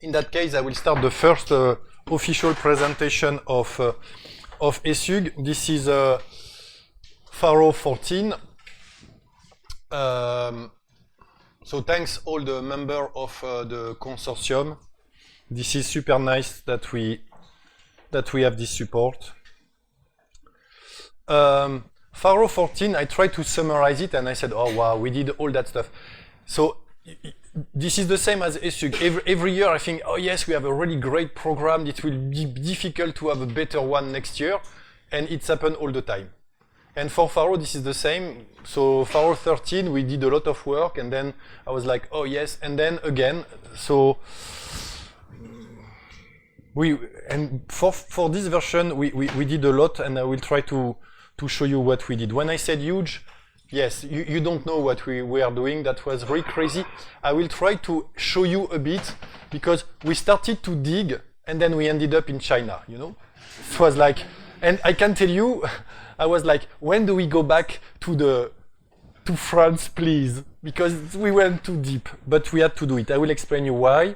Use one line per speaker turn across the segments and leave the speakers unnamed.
in that case, I will start the first official presentation of ESUG. This is Pharo 14. So thanks all the members of the consortium. This is super nice that we have this support. Pharo 14, I tried to summarize it and I said, oh wow, we did all that stuff. So this is the same as ESUG. Every year I think, oh yes, we have a really great program. It will be difficult to have a better one next year. And it's happened all the time. And for Pharo, this is the same. So Pharo 13, we did a lot of work. And then I was like, oh yes. And then again, so for this version, we did a lot. And I will try to show you what we did. When I said huge, yes, you don't know what we are doing. That was really crazy. I will try to show you a bit because we started to dig and then we ended up in China, you know? It was like, and I can tell you, I was like, when do we go back to France, please? Because we went too deep, but we had to do it. I will explain you why.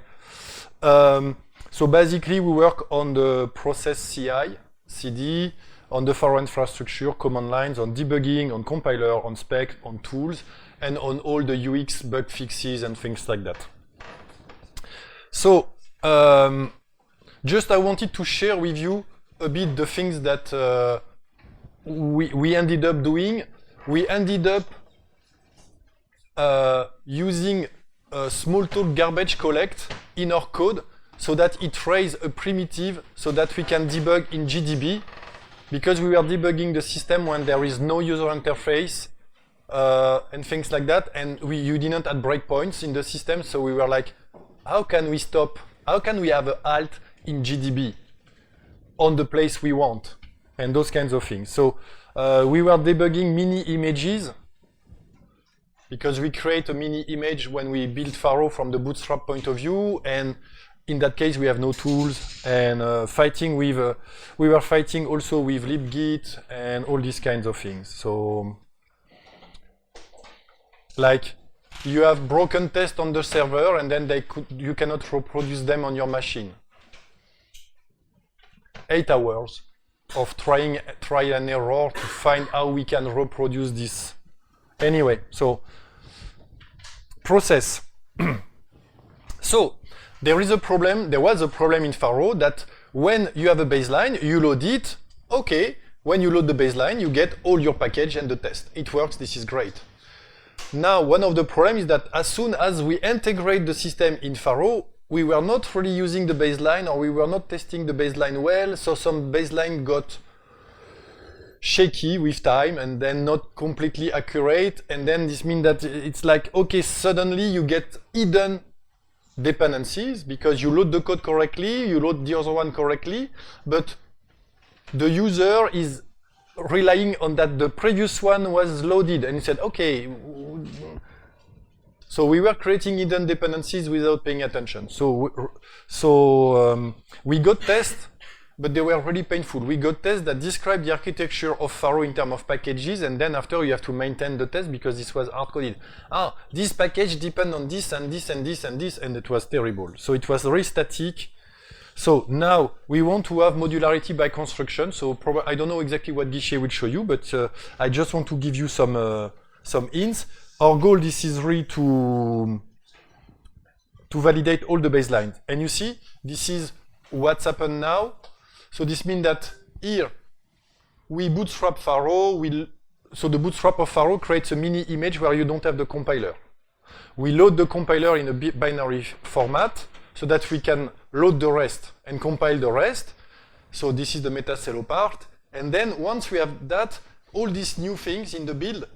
So basically we work on the process CI, CD, on the Pharo infrastructure, command lines, on debugging, on compiler, on spec, on tools, and on all the UX bug fixes and things like that. So, just I wanted to share with you a bit the things that we ended up doing. We ended up using a small tool garbage collect in our code so that it raises a primitive so that we can debug in GDB. Because we were debugging the system when there is no user interface and things like that, and you didn't add breakpoints in the system, so we were like, how can we stop? How can we have an alt in GDB on the place we want? And those kinds of things. So we were debugging mini images because we create a mini image when we build Pharo from the Bootstrap point of view, and in that case, we have no tools, and fighting with, we were fighting also with libgit and all these kinds of things. So, like, you have broken tests on the server, and then you cannot reproduce them on your machine. 8 hours of trial and error to find how we can reproduce this. Anyway, so process. So. There was a problem in Pharo that when you have a baseline, you load it, okay, when you load the baseline, you get all your package and the test. It works, this is great. Now, one of the problems is that as soon as we integrate the system in Pharo, we were not really using the baseline or we were not testing the baseline well, so some baseline got shaky with time and then not completely accurate, and then this means that it's like, okay, suddenly you get hidden dependencies because you load the code correctly, you load the other one correctly, but the user is relying on that the previous one was loaded, and he said, okay. So we were creating hidden dependencies without paying attention. So we got tests, but they were really painful. We got tests that describe the architecture of Pharo in terms of packages, and then after you have to maintain the test because this was hard-coded. This package depends on this and this and this and this, and it was terrible. So it was very static. So now we want to have modularity by construction. So I don't know exactly what Guichet will show you, but I just want to give you some hints. Our goal, this is really to validate all the baselines. And you see, this is what's happened now. So this means that here we bootstrap Pharo. So the bootstrap of Pharo creates a mini image where you don't have the compiler. We load the compiler in a binary format so that we can load the rest and compile the rest. So this is the metacelo part. And then once we have that, all these new things in the build,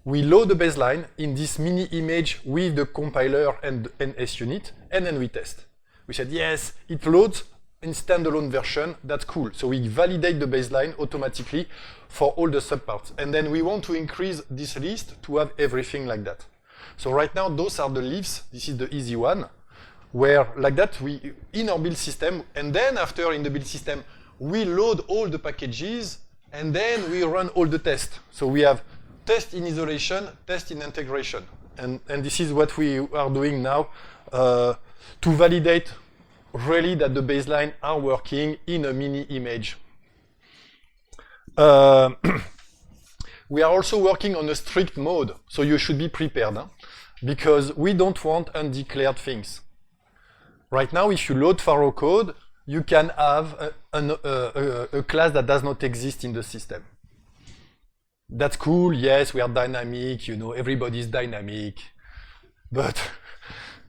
we load the baseline in this mini image with the compiler and NSUnit, and then we test. We said, yes, it loads in standalone version, that's cool. So we validate the baseline automatically for all the subparts. And then we want to increase this list to have everything like that. So right now, those are the leaves. This is the easy one, where like that, we in our build system, and then after in the build system, we load all the packages, and then we run all the tests. So we have test in isolation, test in integration. And this is what we are doing now. to validate really that the baseline are working in a mini image. We are also working on a strict mode, so you should be prepared, because we don't want undeclared things. Right now, if you load Pharo code, you can have a class that does not exist in the system. That's cool, yes, we are dynamic, you know, everybody's dynamic. But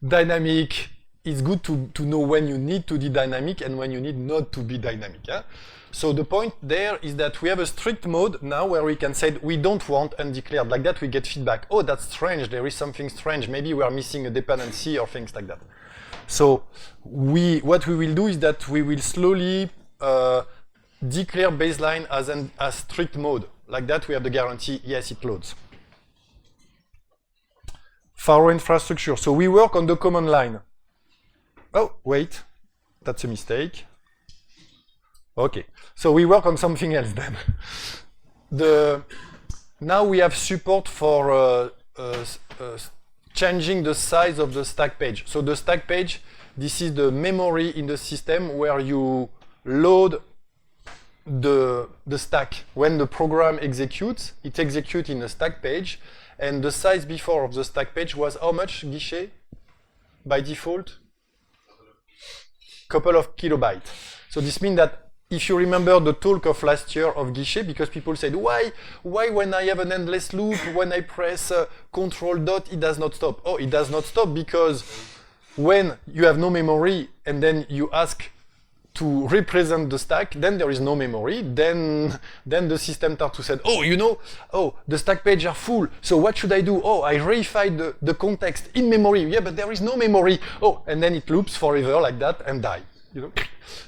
dynamic, it's good to know when you need to be dynamic and when you need not to be dynamic. So the point there is that we have a strict mode now where we can say we don't want undeclared. Like that we get feedback. Oh, that's strange, there is something strange. Maybe we are missing a dependency or things like that. So what we will do is that we will slowly declare baseline as a strict mode. Like that we have the guarantee, yes, it loads. Pharo infrastructure. So we work on the command line. Oh, wait, that's a mistake. Okay, so we work on something else then. Now we have support for changing the size of the stack page. So the stack page, this is the memory in the system where you load the stack. When the program executes, it executes in a stack page, and the size before of the stack page was how much, Guichet? By default? Couple of kilobytes. So this means that if you remember the talk of last year of Guichet, because people said, why when I have an endless loop, when I press control dot, it does not stop? Oh, it does not stop because when you have no memory and then you ask to represent the stack, then there is no memory, then the system starts to say, oh, you know, oh, the stack page are full, so what should I do? Oh, I reified the context in memory. Yeah, but there is no memory. Oh, and then it loops forever like that and die. You know?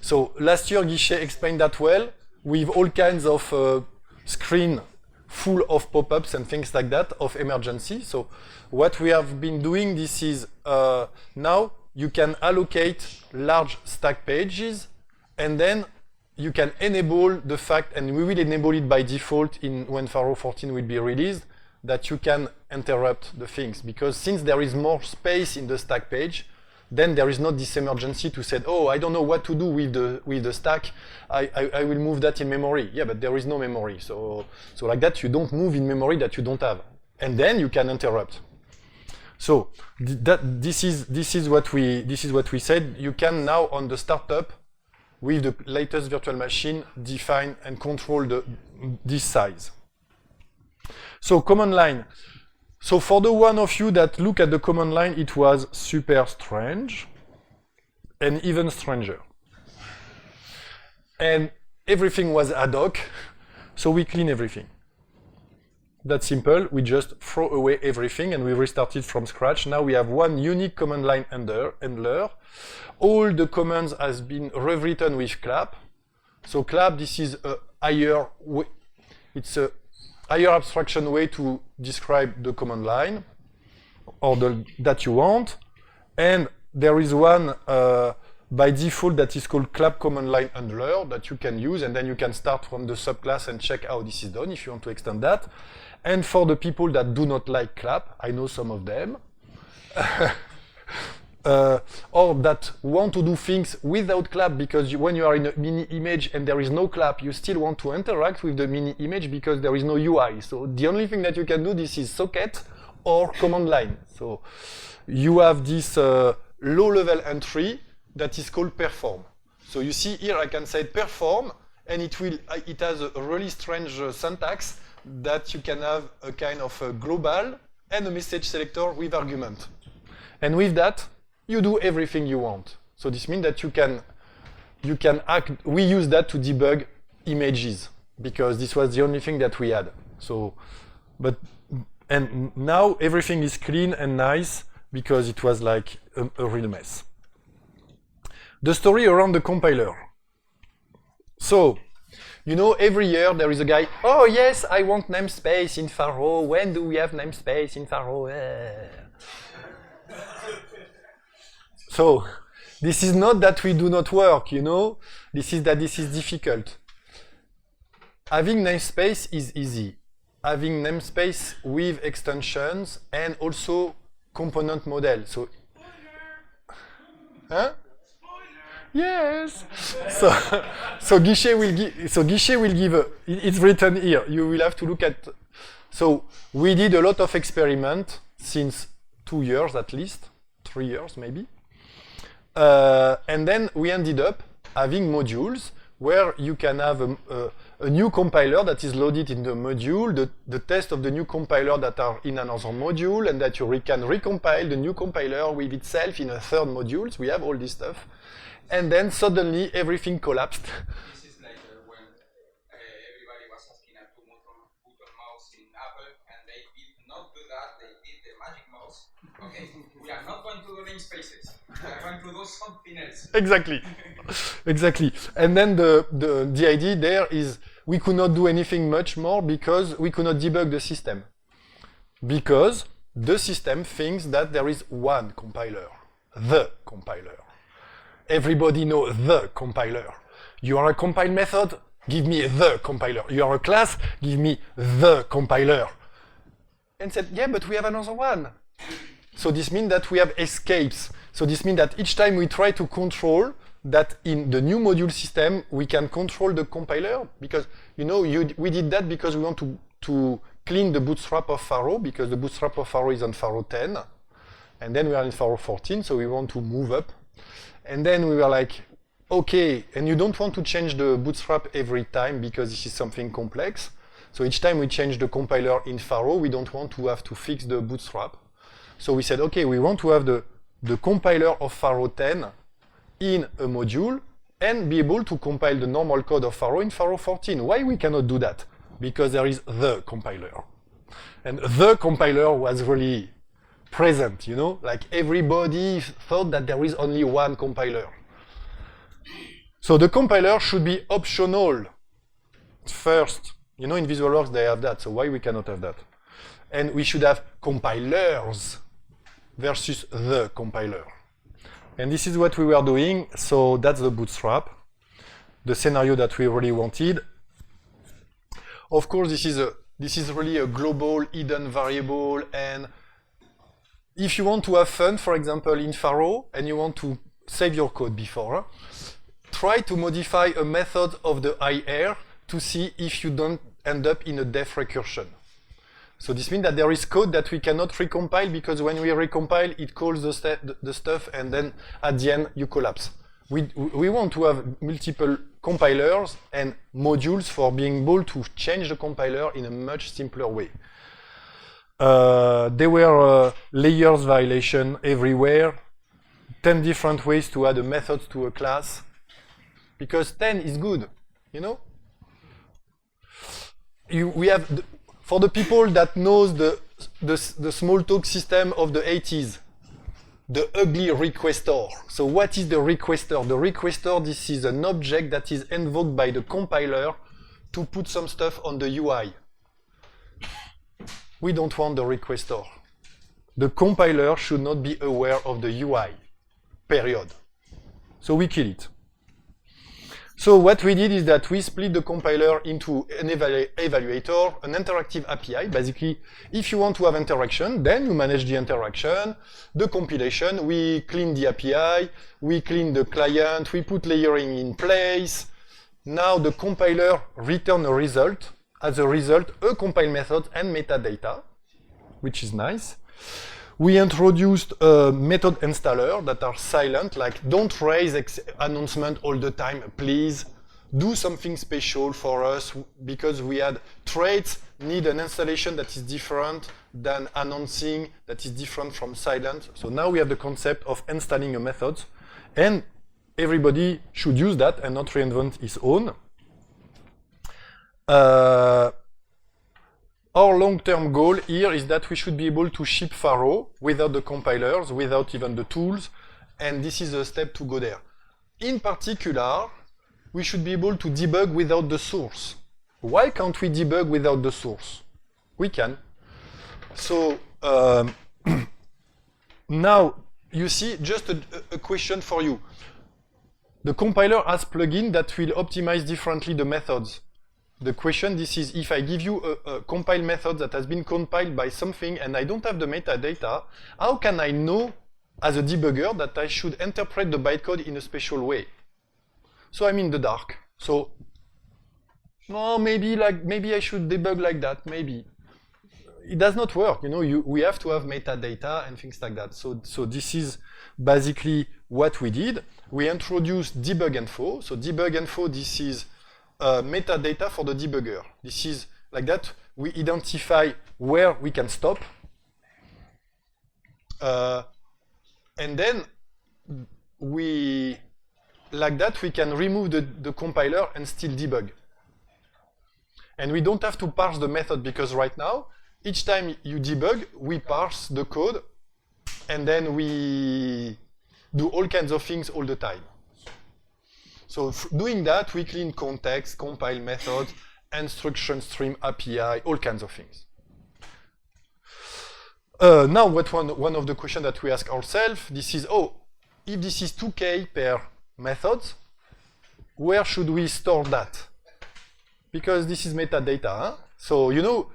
So last year, Guichet explained that well, with all kinds of screen full of pop-ups and things like that, of emergency. So what we have been doing, this is now you can allocate large stack pages, and then you can enable the fact, and we will enable it by default when Pharo 14 will be released, that you can interrupt the things. Because since there is more space in the stack page, then there is not this emergency to say, oh, I don't know what to do with the stack. I will move that in memory. Yeah, but there is no memory. So like that, you don't move in memory that you don't have. And then you can interrupt. So this is what we said. You can now on the startup, with the latest virtual machine, define and control this size. So command line. So for the one of you that look at the command line, it was super strange and even stranger. And everything was ad hoc, so we clean everything. That's simple. We just throw away everything and we restarted from scratch. Now we have one unique command line handler. All the commands has been rewritten with clap. So clap, this is a higher way. It's a higher abstraction way to describe the command line or that you want. And there is one by default that is called clap command line handler that you can use, and then you can start from the subclass and check how this is done if you want to extend that. And for the people that do not like clap, I know some of them, or that want to do things without clap, because when you are in a mini image and there is no clap, you still want to interact with the mini image because there is no UI. So the only thing that you can do, this is socket or command line. So you have this low-level entry that is called perform. So you see here I can say perform, and it has a really strange syntax that you can have a kind of a global and a message selector with argument. And with that, you do everything you want. So this means that you can we use that to debug images, because this was the only thing that we had. So, and now everything is clean and nice because it was like a real mess. The story around the compiler. So, you know, every year there is a guy, oh yes, I want namespace in Pharo. When do we have namespace in Pharo? So, this is not that we do not work, you know. This is that this is difficult. Having namespace is easy. Having namespace with extensions and also component model. So, Huh? Yes. So, Guichet will give. It's written here. You will have to look at. So we did a lot of experiment since 2 years at least, 3 years maybe, and then we ended up having modules where you can have a new compiler that is loaded in the module, the test of the new compiler that are in another module, and that you can recompile the new compiler with itself in a third module. So we have all this stuff. And then suddenly everything collapsed.
This is like when everybody was asking a two-button mouse in Apple, and they did not do that, they did the magic mouse. Okay, we are not going to do namespaces. We are going to do something else.
Exactly. Exactly. And then the idea there is we could not do anything much more because we could not debug the system. Because the system thinks that there is one compiler, the compiler. Everybody knows the compiler. You are a compile method, give me the compiler. You are a class, give me the compiler. And said, yeah, but we have another one. So this means that we have escapes. So this means that each time we try to control that in the new module system, we can control the compiler because, you know, we did that because we want to clean the bootstrap of Pharo because the bootstrap of Pharo is on Pharo 10. And then we are in Pharo 14, so we want to move up. And then we were like, okay, and you don't want to change the bootstrap every time because this is something complex. So each time we change the compiler in Pharo, we don't want to have to fix the bootstrap. So we said, okay, we want to have the compiler of Pharo 10 in a module and be able to compile the normal code of Pharo in Pharo 14. Why we cannot do that? Because there is the compiler. And the compiler was really present, you know, like everybody thought that there is only one compiler. So the compiler should be optional first. You know, in VisualWorks they have that, so why we cannot have that? And we should have compilers versus the compiler. And this is what we were doing, so that's the bootstrap, the scenario that we really wanted. Of course, this is really a global hidden variable, and if you want to have fun, for example, in Pharo, and you want to save your code before, try to modify a method of the IR to see if you don't end up in a def recursion. So this means that there is code that we cannot recompile because when we recompile, it calls the stuff and then at the end you collapse. We want to have multiple compilers and modules for being able to change the compiler in a much simpler way. There were layers violation everywhere, 10 different ways to add a method to a class, because 10 is good, you know? We have, for the people that knows the small talk system of the 80s, the ugly requester. So what is the requester? The requester, this is an object that is invoked by the compiler to put some stuff on the UI. We don't want the requester. The compiler should not be aware of the UI, period. So we kill it. So what we did is that we split the compiler into an evaluator, an interactive API. Basically, if you want to have interaction, then you manage the interaction, the compilation, we clean the API, we clean the client, we put layering in place. Now the compiler returns a result. As a result, a compile method and metadata, which is nice. We introduced a method installer that are silent, like don't raise announcement all the time, please. Do something special for us because we had traits need an installation that is different than announcing that is different from silent. So now we have the concept of installing a method and everybody should use that and not reinvent its own. Our long-term goal here is that we should be able to ship Pharo without the compilers, without even the tools, and this is a step to go there. In particular, we should be able to debug without the source. Why can't we debug without the source? We can. So now, you see, just a question for you. The compiler has plugin that will optimize differently the methods. The question, this is, if I give you a compile method that has been compiled by something and I don't have the metadata, how can I know as a debugger that I should interpret the bytecode in a special way. So I'm in the dark. So, no, maybe I should debug like that, maybe. It does not work, you know, we have to have metadata and things like that. So this is basically what we did. We introduced debug info. So debug info, this is metadata for the debugger. This is like that. We identify where we can stop. And then like that, we can remove the compiler and still debug. And we don't have to parse the method because right now, each time you debug, we parse the code and then we do all kinds of things all the time. So doing that, we clean context, compile methods, instruction stream API, all kinds of things. Now, one of the questions that we ask ourselves, this is, if this is 2K per method, where should we store that? Because this is metadata, huh? So you know,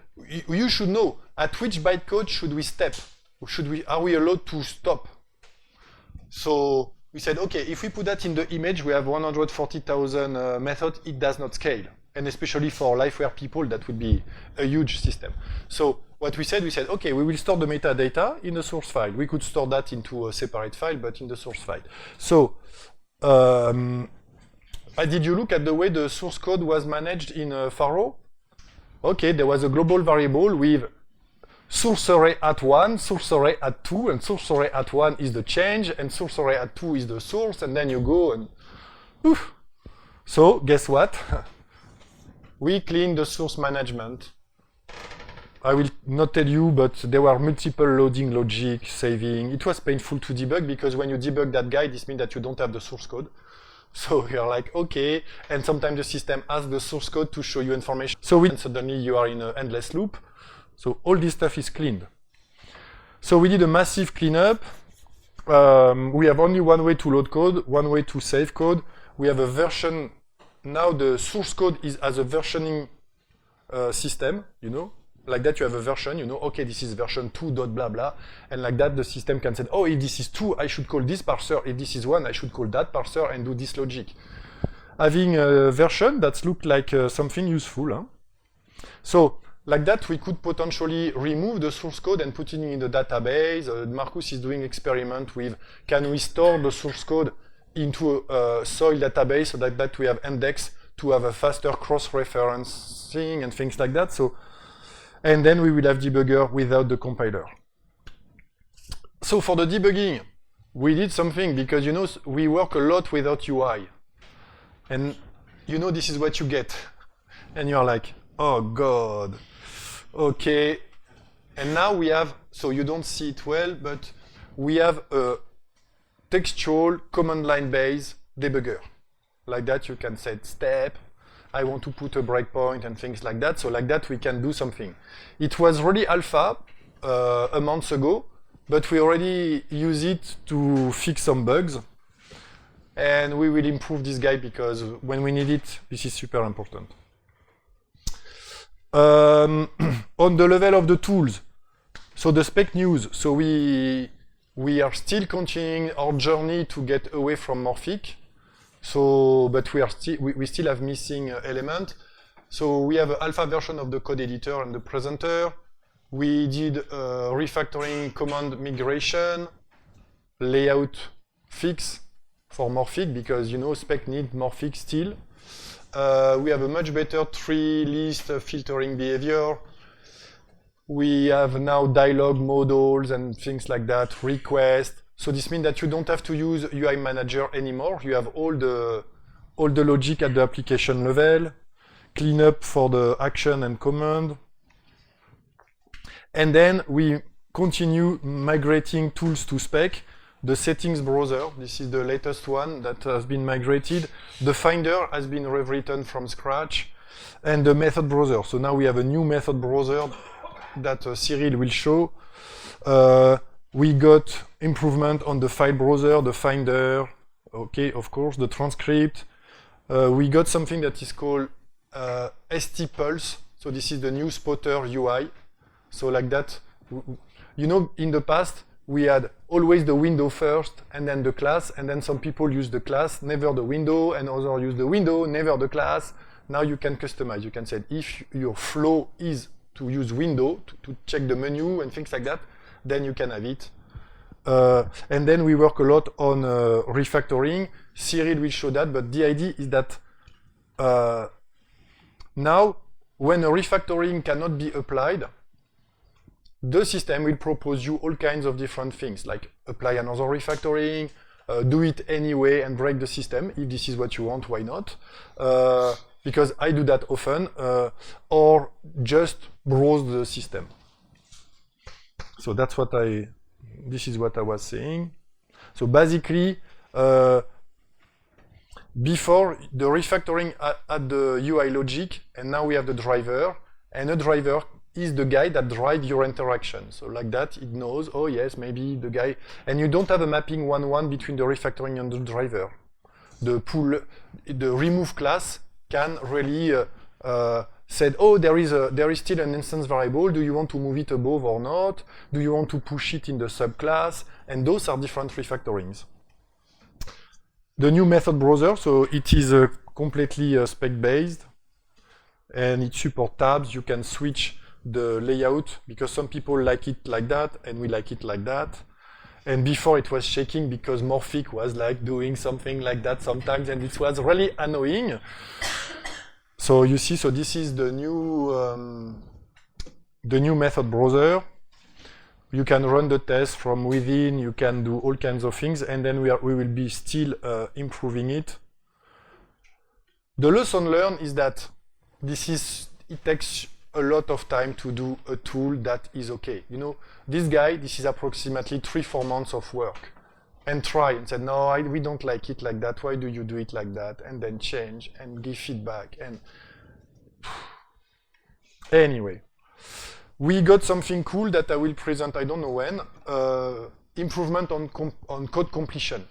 you should know at which bytecode should we step? Are we allowed to stop? So we said, okay, if we put that in the image, we have 140,000 methods, it does not scale. And especially for liveware people, that would be a huge system. So what we said, okay, we will store the metadata in the source file. We could store that into a separate file, but in the source file. So did you look at the way the source code was managed in Pharo? Okay, there was a global variable with source array at 1, source array at 2, and source array at 1 is the change, and source array at 2 is the source, and then you go and... Oof. So, guess what? We cleaned the source management. I will not tell you, but there were multiple loading logic, saving. It was painful to debug, because when you debug that guy, this means that you don't have the source code. So you're like, okay, and sometimes the system asks the source code to show you information. So suddenly you are in an endless loop. So all this stuff is cleaned. So we did a massive cleanup. We have only one way to load code, one way to save code. We have a version. Now the source code is as a versioning system, you know. Like that you have a version, you know, okay, this is version 2 dot blah blah, and like that the system can say, oh, if this is 2, I should call this parser, if this is 1, I should call that parser and do this logic. Having a version that looked like something useful. Huh? So, like that we could potentially remove the source code and put it in the database. Marcus is doing experiment with, can we store the source code into a soil database so that we have index to have a faster cross-referencing and things like that. So, and then we will have debugger without the compiler. So for the debugging, we did something because, you know, we work a lot without UI. And, you know, this is what you get. And you're like, oh, God. Okay. And now we have, so you don't see it well, but we have a textual command line based debugger. Like that, you can set step. I want to put a breakpoint and things like that. So like that, we can do something. It was really alpha a month ago, but we already use it to fix some bugs. And we will improve this guy because when we need it, this is super important. On the level of the tools, so the Spec news. So we are still continuing our journey to get away from Morphic. So, but we still have missing element. So we have an alpha version of the code editor and the presenter. We did refactoring command migration, layout fix for Morphic because, you know, Spec needs Morphic still. We have a much better tree list filtering behavior. We have now dialog models and things like that, request. So this means that you don't have to use UI Manager anymore. You have all the logic at the application level, cleanup for the action and command. And then we continue migrating tools to Spec. The settings browser, this is the latest one that has been migrated. The Finder has been rewritten from scratch. And the method browser. So now we have a new method browser that Cyril will show. We got improvement on the file browser, the Finder, okay, of course, the transcript. We got something that is called ST Pulse. So this is the new Spotter UI. So like that, you know, in the past, we had always the window first, and then the class, and then some people use the class, never the window, and others use the window, never the class. Now you can customize. You can say, if your flow is to use window, to check the menu and things like that, then you can have it. And then we work a lot on refactoring. Cyril will show that, but the idea is that now, when a refactoring cannot be applied, the system will propose you all kinds of different things, like apply another refactoring, do it anyway and break the system. If this is what you want, why not? Because I do that often, or just browse the system. So that's what this is what I was saying. So basically, before the refactoring had the UI logic, and now we have the driver, and a driver is the guy that drives your interaction. So like that, it knows, oh yes, maybe the guy, and you don't have a mapping 1-1 between the refactoring and the driver. The remove class can really said, oh, there is still an instance variable. Do you want to move it above or not? Do you want to push it in the subclass? And those are different refactorings. The new method browser, so it is completely spec-based, and it supports tabs. You can switch the layout because some people like it like that, and we like it like that. And before it was shaking because Morphic was like doing something like that sometimes, and it was really annoying. So you see, so this is the new method browser. You can run the test from within. You can do all kinds of things, and then we will be still improving it. The lesson learned is that it takes a lot of time to do a tool that is okay. You know, this is approximately 3-4 months of work, and try and say, no, we don't like it like that. Why do you do it like that? And then change and give feedback. And anyway, we got something cool that I will present, I don't know when, improvement on code completion.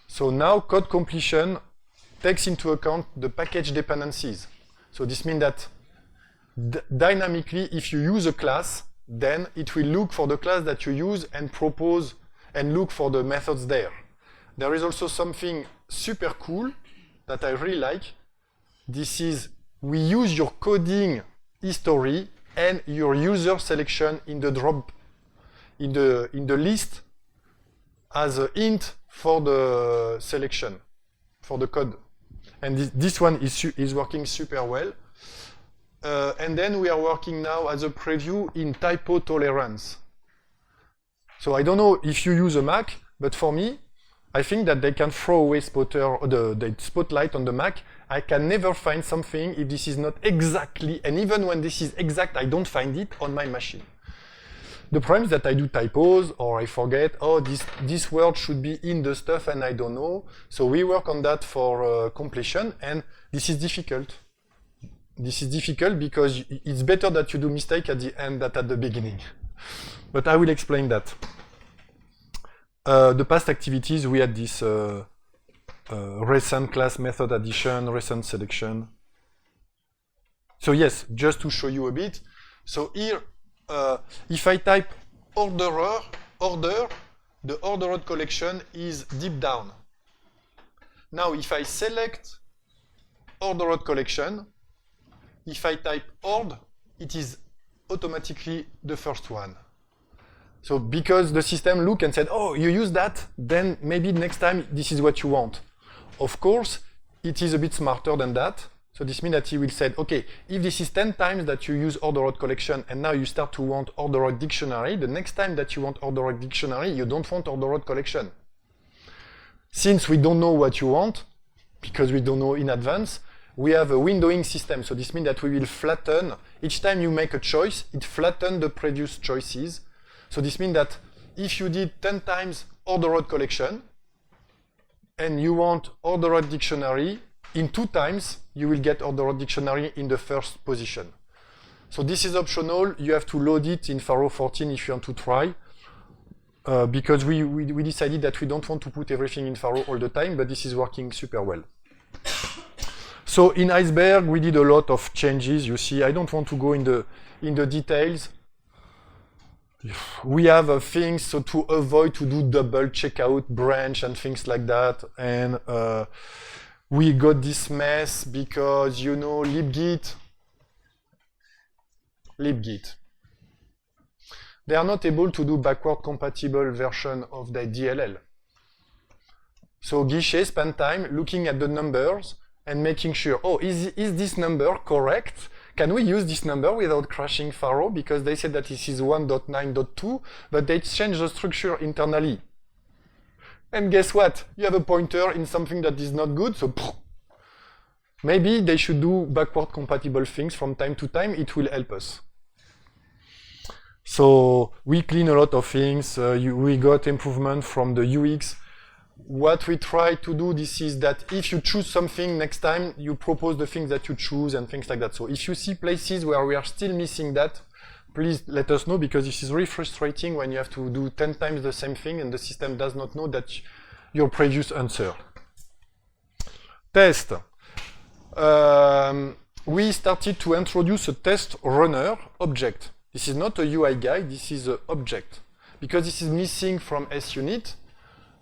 So now code completion takes into account the package dependencies. So this means that dynamically, if you use a class, then it will look for the class that you use and propose and look for the methods there. There is also something super cool that I really like. This is, we use your coding history and your user selection in the in the list as a hint for the selection, for the code. And this one is working super well. And then we are working now as a preview in typo tolerance. So I don't know if you use a Mac, but for me, I think that they can throw away the spotlight on the Mac. I can never find something if this is not exactly, and even when this is exact, I don't find it on my machine. The problem is that I do typos, or I forget, oh, this word should be in the stuff, and I don't know. So we work on that for completion, and this is difficult. This is difficult because it's better that you do mistake at the end than at the beginning. But I will explain that. The past activities, we had this recent class method addition, recent selection. So yes, just to show you a bit. So here, if I type order, the ordered collection is deep down. Now, if I select ordered collection, if I type ord, it is automatically the first one. So because the system looked and said, oh, you use that, then maybe next time this is what you want. Of course, it is a bit smarter than that. So this means that he will say, okay, if this is 10 times that you use ordered collection and now you start to want ordered dictionary, the next time that you want ordered dictionary, you don't want ordered collection. Since we don't know what you want, because we don't know in advance, we have a windowing system. So this means that we will flatten. Each time you make a choice, it flattens the previous choices. So this means that if you did 10 times ordered collection, and you want ordered dictionary, in 2 times, you will get ordered dictionary in the first position. So this is optional. You have to load it in Pharo 14 if you want to try. Because we decided that we don't want to put everything in Pharo all the time, but this is working super well. So in Iceberg, we did a lot of changes. You see, I don't want to go in the details. we have things so to avoid to do double checkout branch and things like that, and we got this mess because libgit, they are not able to do backward compatible version of the DLL. So Guichet spent time looking at the numbers and making sure, is this number correct? Can we use this number without crashing Pharo? Because they said that this is 1.9.2, but they changed the structure internally. And guess what? You have a pointer in something that is not good, so maybe they should do backward compatible things from time to time. It will help us. So we clean a lot of things. We got improvement from the UX. What we try to do, this is that if you choose something next time, you propose the things that you choose and things like that. So if you see places where we are still missing that, please let us know, because this is really frustrating when you have to do 10 times the same thing and the system does not know that your previous answer. Test. We started to introduce a test runner object. This is not a UI guide, this is an object. Because this is missing from SUnit,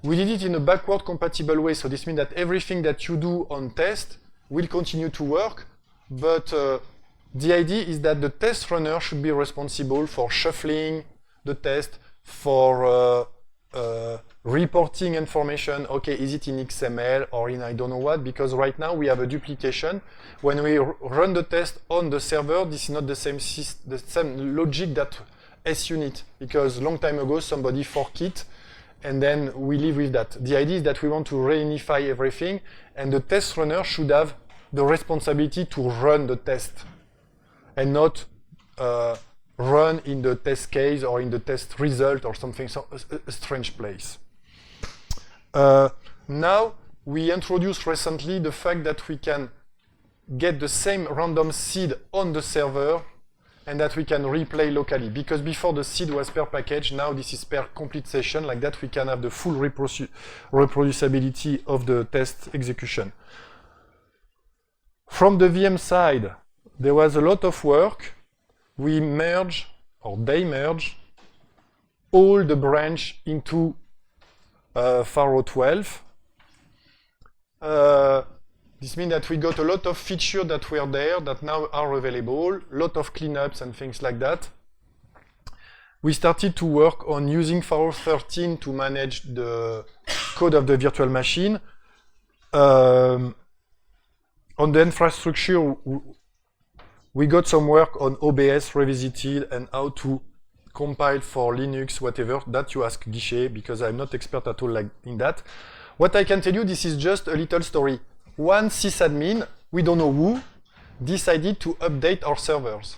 we did it in a backward compatible way. So this means that everything that you do on test will continue to work, but the idea is that the test runner should be responsible for shuffling the test, for reporting information. Okay, is it in XML or in I don't know what? Because right now we have a duplication. When we run the test on the server, this is not the same logic that SUnit, because long time ago somebody forked it, and then we live with that. The idea is that we want to reunify everything, and the test runner should have the responsibility to run the test, and not run in the test case or in the test result or something, so a strange place. Now, we introduced recently the fact that we can get the same random seed on the server and that we can replay locally. Because before the seed was per package, now this is per complete session. Like that, we can have the full reproducibility of the test execution. From the VM side, there was a lot of work. We merge, or they merge, all the branch into Pharo 12. This means that we got a lot of features that were there that now are available, a lot of cleanups and things like that. We started to work on using Pharo 13 to manage the code of the virtual machine. On the infrastructure, we got some work on OBS Revisited and how to compile for Linux, whatever. That you ask Guichet, because I'm not expert at all like in that. What I can tell you, this is just a little story. One sysadmin, we don't know who, decided to update our servers.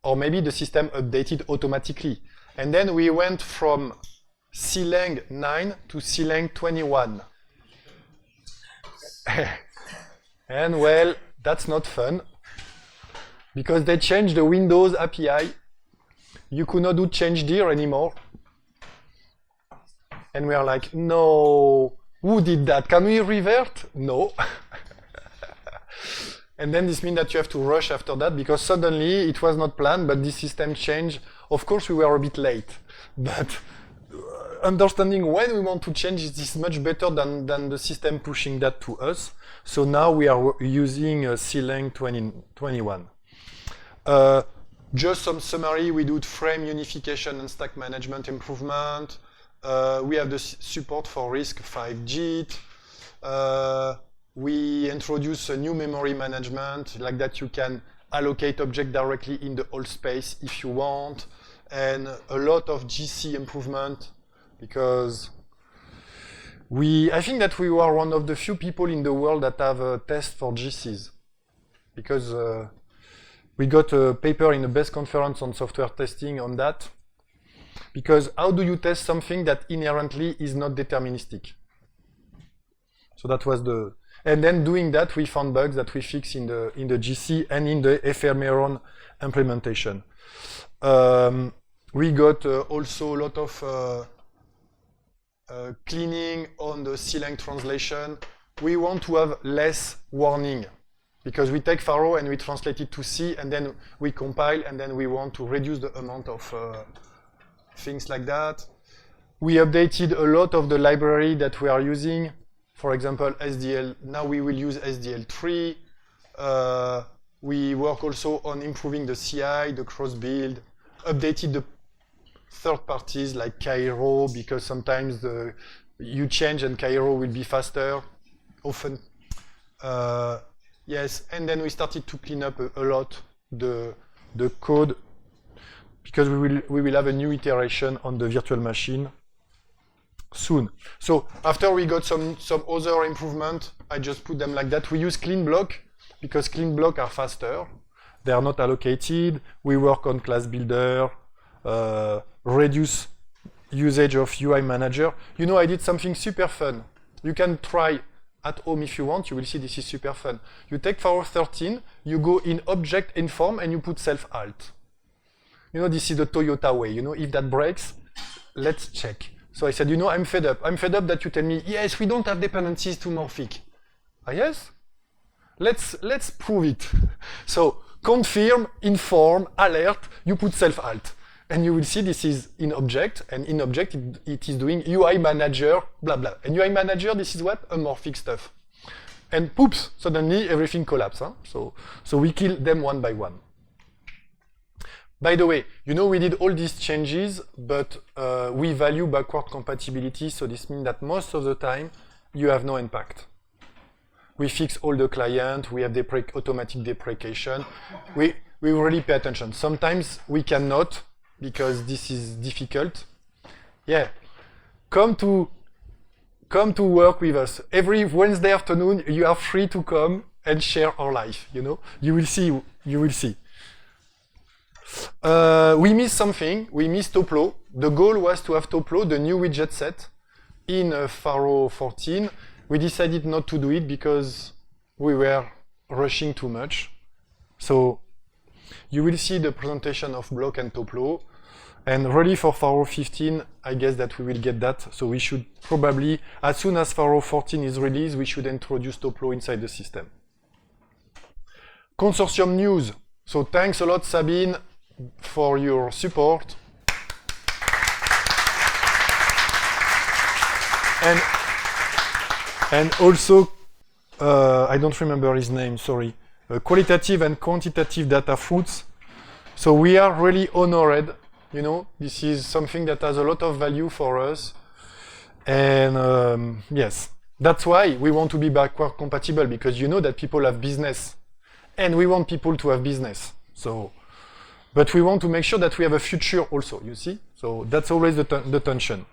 Or maybe the system updated automatically. And then we went from CLang 9 to CLang 21. And well, that's not fun, because they changed the Windows API. You could not do change dir anymore. And we are like, no, who did that? Can we revert? No. And then this means that you have to rush after that, because suddenly it was not planned, but the system changed. Of course, we were a bit late, but understanding when we want to change is much better than the system pushing that to us. So now we are using CLang 21. Just some summary, we do frame unification and stack management improvement. We have the support for RISC-V JIT. We introduce a new memory management, like that you can allocate object directly in the whole space if you want. And a lot of GC improvement, because I think that we were one of the few people in the world that have a test for GCs. Because we got a paper in the best conference on software testing on that. Because how do you test something that inherently is not deterministic? So that was and then doing that, we found bugs that we fixed in the GC and in the ephemeron implementation. We got also a lot of cleaning on the CLang translation. We want to have less warning. because we take Pharo and we translate it to C, and then we compile, and then we want to reduce the amount of things like that. We updated a lot of the library that we are using. For example, SDL, now we will use SDL3. We work also on improving the CI, the cross-build, updated the third parties like Cairo, because sometimes you change and Cairo will be faster, often. Yes, and then we started to clean up a lot the code, because we will have a new iteration on the virtual machine soon. So after we got some other improvement, I just put them like that. We use clean block because clean block are faster. They are not allocated. We work on class builder, reduce usage of UI manager. You know, I did something super fun. You can try at home if you want. You will see this is super fun. You take Pharo 13, you go in object inform, and you put self-alt. You know, this is the Toyota way. You know, if that breaks, let's check. So I said, you know, I'm fed up. I'm fed up that you tell me, yes, we don't have dependencies to Morphic. Ah, yes? Let's prove it. So confirm, inform, alert, you put self-alt. And you will see this is in object, and in object it is doing UI manager, blah, blah. And UI manager, this is what? A Morphic stuff. And poops, suddenly everything collapsed. Huh? So we kill them one by one. By the way, you know we did all these changes, but we value backward compatibility, so this means that most of the time you have no impact. We fix all the client, we have automatic deprecation. We really pay attention. Sometimes we cannot, because this is difficult. Yeah, come to work with us. Every Wednesday afternoon, you are free to come and share our life, you know? You will see. We missed something. We missed Toplo. The goal was to have Toplo, the new widget set, in Pharo 14. We decided not to do it because we were rushing too much. So you will see the presentation of Block and Toplo. And really for Pharo 15, I guess that we will get that. So we should probably, as soon as Pharo 14 is released, we should introduce Toplo inside the system. Consortium news. So thanks a lot, Sabine, for your support. And also, I don't remember his name, sorry. Qualitative and quantitative data fruits. So we are really honored, you know, this is something that has a lot of value for us. And yes, that's why we want to be backward compatible, because you know that people have business. And we want people to have business. So, but we want to make sure that we have a future also, you see? So that's always the tension.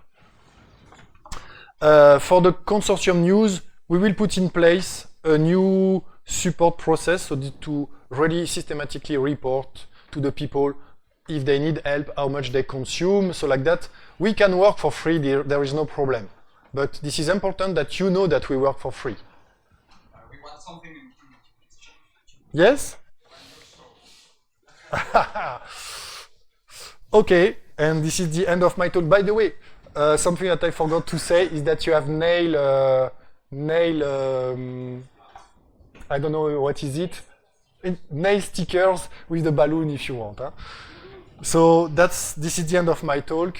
For the consortium news, we will put in place a new support process so to really systematically report to the people if they need help, how much they consume. So like that, we can work for free, there is no problem. But this is important that you know that we work for free.
We want something in exchange.
Yes? Okay, and this is the end of my talk. By the way, something that I forgot to say is that you have nail, I don't know what is it, nail stickers with the balloon if you want. Huh? So this is the end of my talk.